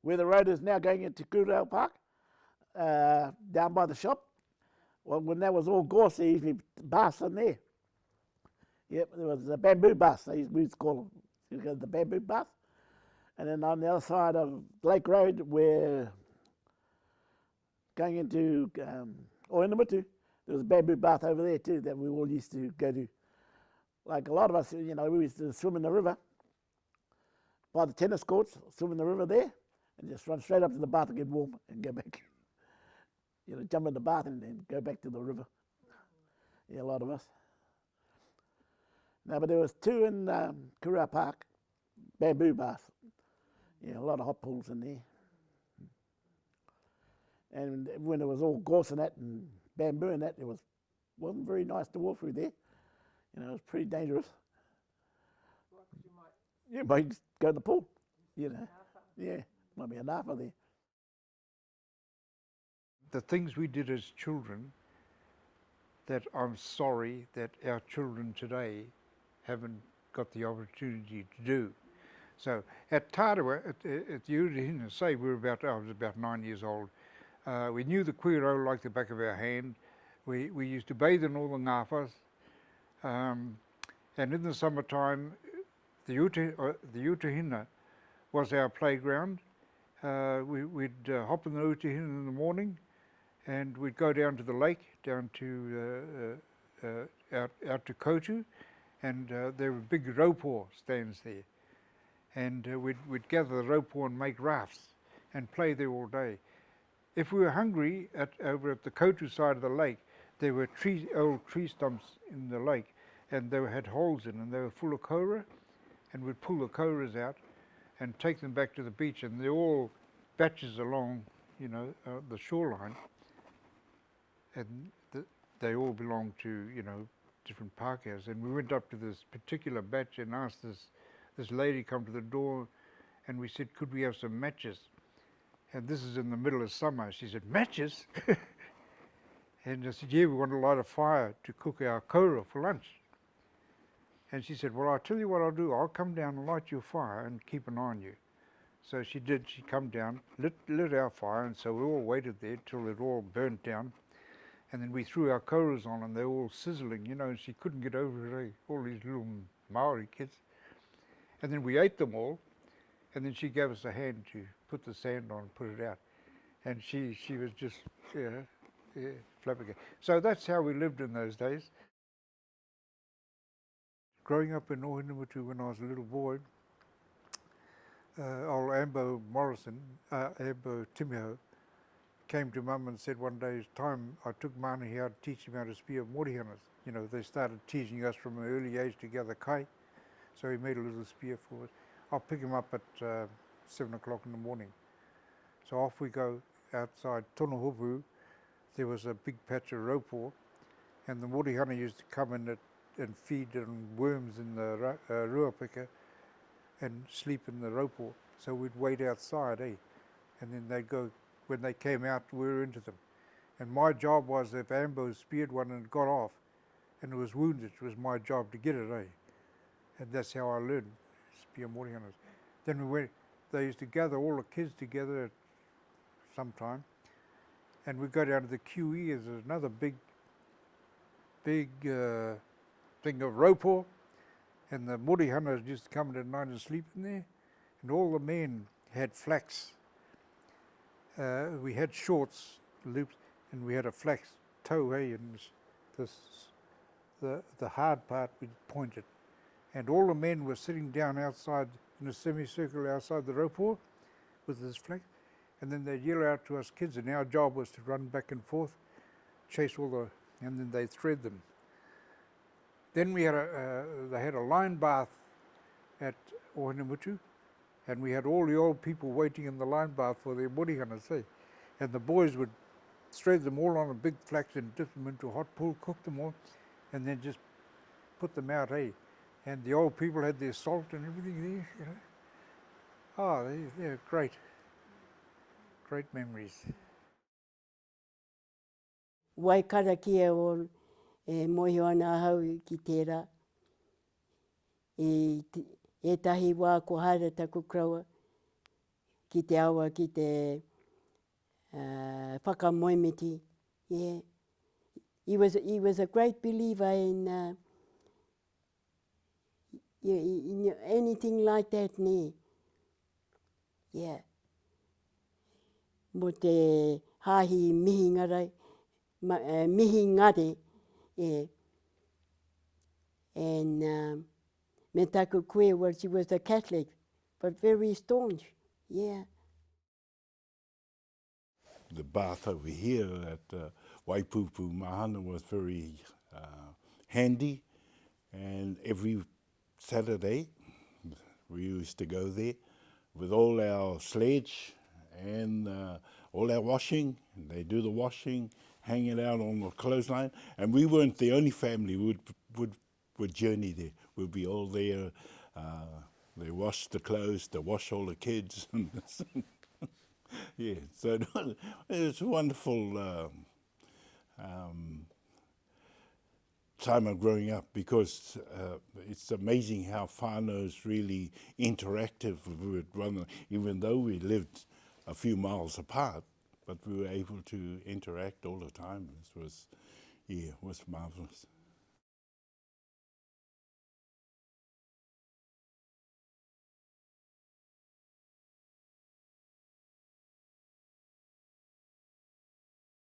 where the road is now going into Ngarahu Park, down by the shop. Well, when that was all gorse, there used to be baths in there. Yep, there was a bamboo bath, we used to call them, the bamboo bath. And then on the other side of Lake Road, we're going into Oinamutu, there was a bamboo bath over there too that we all used to go to. Like a lot of us, we used to swim in the river, by the tennis courts, swim in the river there, and just run straight up to the bath and get warm and go back. Jump in the bath and then go back to the river. Yeah, a lot of us. No, but there was two in Ngarahu Park, bamboo baths. Yeah, a lot of hot pools in there. And when it was all gorse and that and bamboo and that, wasn't very nice to walk through there. It was pretty dangerous. Well, you might just go to the pool, Yeah, might be an alpha there. The things we did as children that I'm sorry that our children today haven't got the opportunity to do. So at Tārawa, at the Utuhina, I was about 9 years old. We knew the Kuiro like the back of our hand. We used to bathe in all the ngāwhas. And in the summertime, the Utuhina was our playground. We'd hop in the Utuhina in the morning, and we'd go down to the lake, down to out to Kotu, and there were big raupo stands there. And we'd gather the raupo and make rafts and play there all day. If we were hungry, over at the Kotu side of the lake, there were old tree stumps in the lake, and they had holes in them, and they were full of kora, and we'd pull the koras out and take them back to the beach, and they're all batches along, the shoreline, and they all belong to, different pakeas. And we went up to this particular batch and asked this lady come to the door, and we said, could we have some matches? And this is in the middle of summer. She said, matches? And I said, yeah, we want to light a fire to cook our kora for lunch. And she said, well, I'll tell you what I'll do. I'll come down and light your fire and keep an eye on you. So she did. She come down, lit our fire, and so we all waited there till it all burnt down. And then we threw our koras on, and they were all sizzling, and she couldn't get over it, all these little Maori kids. And then we ate them all, and then she gave us a hand to put the sand on and put it out. And she was just, flabbergasted. So that's how we lived in those days. Growing up in Oinamutu when I was a little boy, old Ambo Timiho, came to Mum and said one day, it's time I took Manahi out to teach him how to spear morihanas. They started teaching us from an early age to gather kai, so he made a little spear for us. I'll pick him up at 7 o'clock in the morning. So off we go outside Tonohupu. There was a big patch of raupo, and the morihana used to come in and feed on worms in the ruapeka and sleep in the raupo. So we'd wait outside, and then they'd go, when they came out, we were into them. And my job was, if Ambo speared one and got off and it was wounded, it was my job to get it, And that's how I learned spear morihanas. Then they used to gather all the kids together at some time, and we'd go down to the QE, there's another big thing of raupo, and the morihanas used to come in at night and sleep in there, and all the men had flax. We had shorts, loops, and we had a flax toe, and the hard part we pointed. And all the men were sitting down outside in a semicircle outside the raupo with this flax, and then they'd yell out to us kids, and our job was to run back and forth, chase and then they'd thread them. Then they had a line bath at Oinamutu, and we had all the old people waiting in the line bath for their morihanas, And the boys would thread them all on a big flax and dip them into a hot pool, cook them all, and then just put them out, And the old people had their salt and everything there, Oh, they're great. Great memories. Waikara ki o mohi ana hau ki tērā. E tahi wā ko Hariata Paikea ki te awa, ki te whakamoemiti. Yeah. He was a great believer in anything like that, ne. Yeah. Mo te hahi mihi ngarai, mihi ngare, yeah. And me taku koe, well, she was a Catholic, but very staunch, yeah. The bath over here at Waipupu Mahana was very handy, and every Saturday we used to go there with all our sledge and all our washing. They do the washing, hang it out on the clothesline, and we weren't the only family would journey there. We'd be all there. They wash the clothes, they wash all the kids. Yeah, so it was a wonderful time of growing up, because it's amazing how whānau's really interactive with one another, even though we lived a few miles apart, but we were able to interact all the time. This was, yeah, it was marvellous.